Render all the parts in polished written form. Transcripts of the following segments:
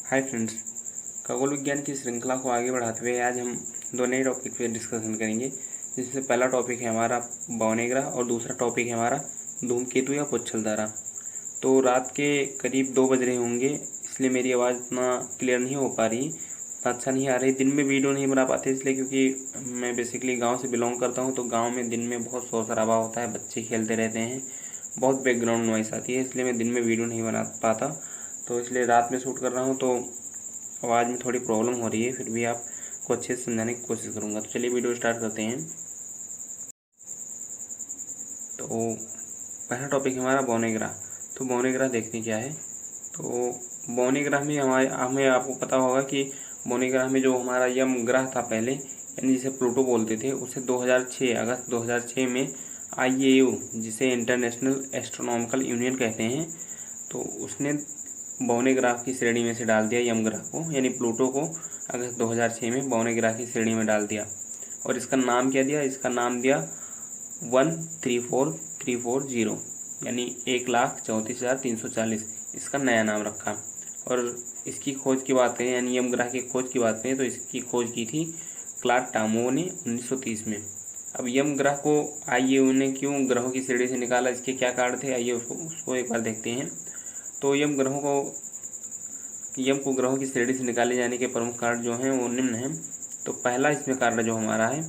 Hi friends, खगोल विज्ञान की श्रृंखला को आगे बढ़ाते हुए आज हम दो नए टॉपिक पे डिस्कशन करेंगे। जिसमें पहला टॉपिक है हमारा बौने ग्रह और दूसरा टॉपिक है हमारा धूमकेतु या पुच्छल तारा। तो रात के करीब 2 बज रहे होंगे, इसलिए मेरी आवाज़ इतना क्लियर नहीं हो पा रही, अच्छा नहीं आ रही। दिन में वीडियो नहीं बना पाते इसलिए क्योंकि मैं बेसिकली गाँव से बिलोंग करता हूँ। तो गाँव में दिन में बहुत शोर शराबा होता है, बच्चे खेलते रहते हैं, बहुत बैकग्राउंड नॉइस आती है, इसलिए मैं दिन में वीडियो नहीं बना पाता। तो इसलिए रात में शूट कर रहा हूँ, तो आवाज़ में थोड़ी प्रॉब्लम हो रही है। फिर भी आपको अच्छे से समझाने की कोशिश करूँगा। तो चलिए वीडियो स्टार्ट करते हैं। तो पहला टॉपिक हमारा बौने ग्रह। तो बौने ग्रह देखते क्या है। तो बौने ग्रह में हमें आपको पता होगा कि बौने ग्रह में जो हमारा यम ग्रह था पहले, यानी जिसे प्लूटो बोलते थे, उसे 2006 अगस्त 2006 में IAU, जिसे इंटरनेशनल एस्ट्रोनॉमिकल यूनियन कहते हैं, तो उसने बौने ग्रह की श्रेणी में से डाल दिया यम ग्रह को, यानी प्लूटो को अगस्त 2006 में बौने ग्रह की श्रेणी में डाल दिया। और इसका नाम क्या दिया? इसका नाम दिया 134340, यानी 1,34,340 इसका नया नाम रखा। और इसकी खोज की बात करें, यानी यम ग्रह की खोज की बात करें, तो इसकी खोज की थी क्लाड टामो ने 1930 में। अब यम ग्रह को आइए ने क्यों ग्रहों की श्रेणी से निकाला, इसके क्या कारण थे, आइए उसको एक बार देखते हैं। तो यम को ग्रहों की श्रेणी से निकाले जाने के प्रमुख कारण जो हैं वो निम्न हैं। तो पहला इसमें कारण जो हमारा है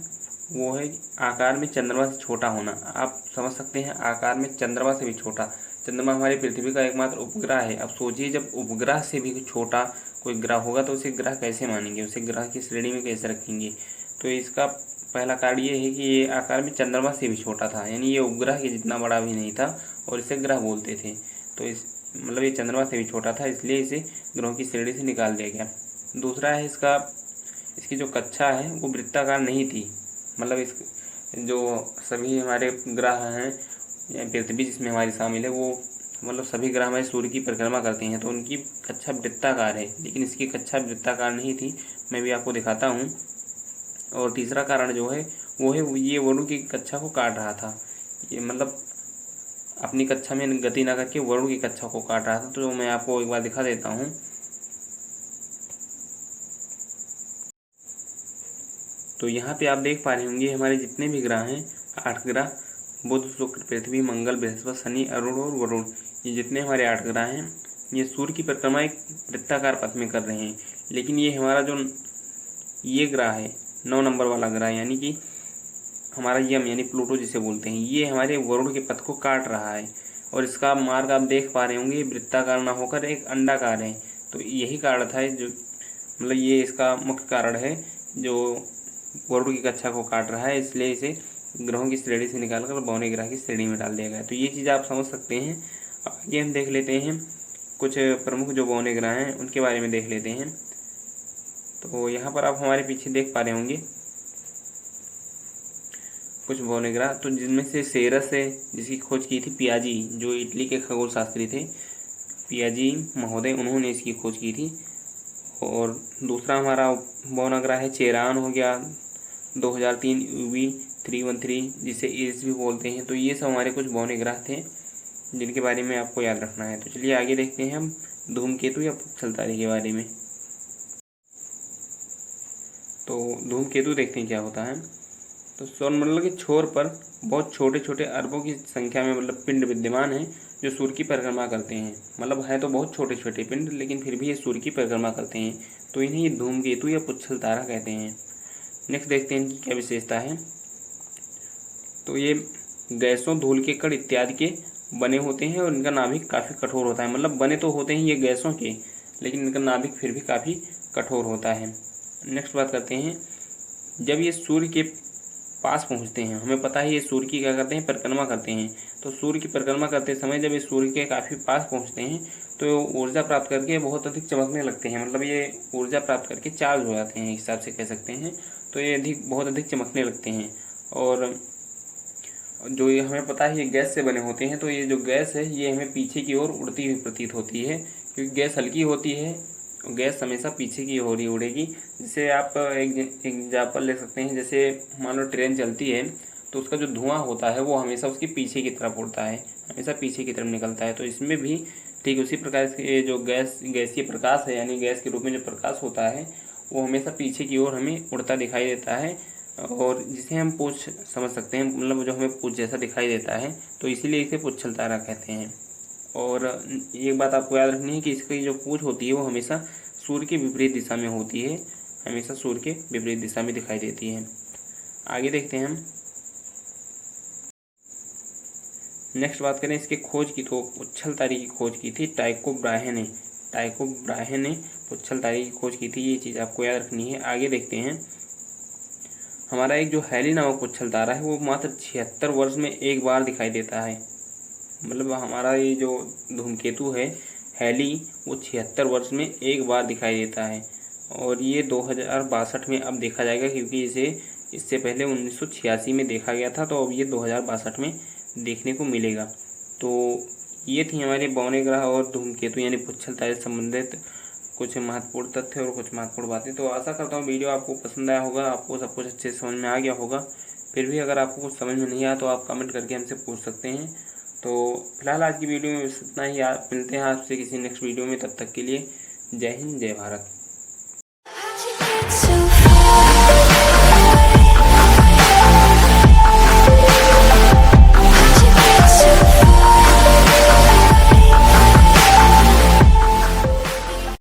वो है आकार में चंद्रमा से छोटा होना। आप समझ सकते हैं, आकार में चंद्रमा से भी छोटा। चंद्रमा हमारी पृथ्वी का एकमात्र उपग्रह है। अब सोचिए, जब उपग्रह से भी छोटा कोई ग्रह होगा तो उसे ग्रह कैसे मानेंगे, उसे ग्रह की श्रेणी में कैसे रखेंगे। तो इसका पहला कारण ये है कि ये आकार में चंद्रमा से भी छोटा था, यानी ये उपग्रह के जितना बड़ा भी नहीं था और इसे ग्रह बोलते थे। तो इस मतलब ये चंद्रमा से भी छोटा था, इसलिए इसे ग्रहों की श्रेणी से निकाल दिया गया। दूसरा है इसकी जो कक्षा है वो वृत्ताकार नहीं थी। मतलब इस जो सभी हमारे ग्रह हैं, पृथ्वी जिसमें हमारी शामिल है, वो मतलब सभी ग्रह हमारे सूर्य की परिक्रमा करते हैं, तो उनकी कक्षा वृत्ताकार है, लेकिन इसकी कक्षा वृत्ताकार नहीं थी। मैं भी आपको दिखाता हूँ। और तीसरा कारण जो है वो है ये वरुण की कक्षा को काट रहा था। ये मतलब अपनी कक्षा में गति ना करके वरुण की कक्षा को काट रहा था। तो मैं आपको एक बार दिखा देता हूँ। तो यहाँ पे आप देख पा रहे होंगे हमारे जितने भी ग्रह हैं, 8 ग्रह, बुध, शुक्र, पृथ्वी, मंगल, बृहस्पति, शनि, अरुण और वरुण, ये जितने हमारे 8 ग्रह हैं, ये सूर्य की परिक्रमा एक वृत्ताकार पथ में कर रहे हैं। लेकिन ये हमारा जो ये ग्रह है 9 नंबर वाला ग्रह, यानी कि हमारा यम यानी प्लूटो जिसे बोलते हैं, ये हमारे वरुण के पथ को काट रहा है। और इसका मार्ग आप देख पा रहे होंगे वृत्ताकार ना होकर एक अंडाकार है। तो यही कारण था, जो मतलब ये इसका मुख्य कारण है जो वरुण की कक्षा को काट रहा है, इसलिए इसे ग्रहों की श्रेणी से निकालकर बौने ग्रह की श्रेणी में डाल दिया गया। तो ये चीज़ आप समझ सकते हैं। आगे हम देख लेते हैं कुछ प्रमुख जो बौने ग्रह हैं उनके बारे में देख लेते हैं। तो यहाँ पर आप हमारे पीछे देख पा रहे होंगे कुछ बौने ग्रह, तो जिनमें से सेरस है, जिसकी खोज की थी पियाजी, जो इटली के खगोल शास्त्री थे, पियाजी महोदय, उन्होंने इसकी खोज की थी। और दूसरा हमारा बौना ग्रह है चेरान हो गया, 2003 UV 313, जिसे इरिस भी बोलते हैं। तो ये सब हमारे कुछ बौने ग्रह थे जिनके बारे में आपको याद रखना है। तो चलिए आगे देखते हैं हम धूमकेतु या पुच्छल तारे के बारे में। तो धूमकेतु देखते हैं क्या होता है। तो सौरमंडल के छोर पर बहुत छोटे छोटे अरबों की संख्या में मतलब पिंड विद्यमान हैं जो सूर्य की परिक्रमा करते हैं। मतलब है तो बहुत छोटे छोटे पिंड, लेकिन फिर भी ये सूर्य की परिक्रमा करते हैं, तो इन्हें ये धूमकेतु या पुच्छल तारा कहते हैं। नेक्स्ट देखते हैं इनकी क्या विशेषता है। तो ये गैसों, धूल के कण इत्यादि के बने होते हैं और इनका नाभिक काफ़ी कठोर होता है। मतलब बने तो होते हैं ये गैसों के, लेकिन इनका नाभिक फिर भी काफ़ी कठोर होता है। नेक्स्ट बात करते हैं, जब ये सूर्य के पास पहुंचते हैं, हमें पता है ये सूर्य की क्या करते हैं, परिक्रमा करते हैं। तो सूर्य की परिक्रमा करते समय जब ये सूर्य के काफ़ी पास पहुंचते हैं तो ऊर्जा प्राप्त करके बहुत अधिक चमकने लगते हैं। मतलब ये ऊर्जा प्राप्त करके चार्ज हो जाते हैं, एक हिसाब से कह सकते हैं। तो ये बहुत अधिक चमकने लगते हैं। और जो ये हमें पता है ये गैस से बने होते हैं, तो ये जो गैस है ये हमें पीछे की ओर उड़ती हुई प्रतीत होती है, क्योंकि गैस हल्की होती है। गैस हमेशा पीछे की ओर ही उड़ेगी। जैसे आप एक एग्जाम्पल ले सकते हैं, जैसे मान लो ट्रेन चलती है तो उसका जो धुआं होता है वो हमेशा उसकी पीछे की तरफ उड़ता है, हमेशा पीछे की तरफ निकलता है। तो इसमें भी ठीक उसी प्रकार से जो गैसीय प्रकाश है, यानी गैस के रूप में जो प्रकाश होता है वो हमेशा पीछे की ओर हमें उड़ता दिखाई देता है, और जिसे हम पूंछ समझ सकते हैं, मतलब जो हमें पूंछ जैसा दिखाई देता है, तो इसीलिए इसे पुच्छल तारा कहते हैं। और एक बात आपको याद रखनी है कि इसकी जो पूंछ होती है वो हमेशा सूर्य के विपरीत दिशा में होती है, हमेशा सूर्य के विपरीत दिशा में दिखाई देती है। आगे देखते हैं हम। नेक्स्ट बात करें इसके खोज की, तो पुच्छल तारे की खोज की थी टाइको ब्राहे ने। टाइको ब्राहे ने पुच्छल तारे की खोज की थी, ये चीज़ आपको याद रखनी है। आगे देखते हैं। हमारा एक जो हैली नामक पुच्छल तारा है वो मात्र 76 वर्ष में एक बार दिखाई देता है। मतलब हमारा ये जो धूमकेतु है हैली, वो 76 वर्ष में एक बार दिखाई देता है, और ये 2062 में अब देखा जाएगा, क्योंकि इससे पहले 1986 में देखा गया था, तो अब ये 2062 में देखने को मिलेगा। तो ये थी हमारे बौने ग्रह और धूमकेतु यानी पुच्छल तारे से संबंधित कुछ महत्वपूर्ण तथ्य और कुछ महत्वपूर्ण बातें। तो आशा करता हूँ वीडियो आपको पसंद आया होगा, आपको सब कुछ अच्छे से समझ में आ गया होगा। फिर भी अगर आपको कुछ समझ में नहीं आया तो आप कमेंट करके हमसे पूछ सकते हैं। तो फिलहाल आज की वीडियो में बस इतना ही। आप मिलते हैं आपसे किसी नेक्स्ट वीडियो में, तब तक के लिए जय हिंद, जय भारत।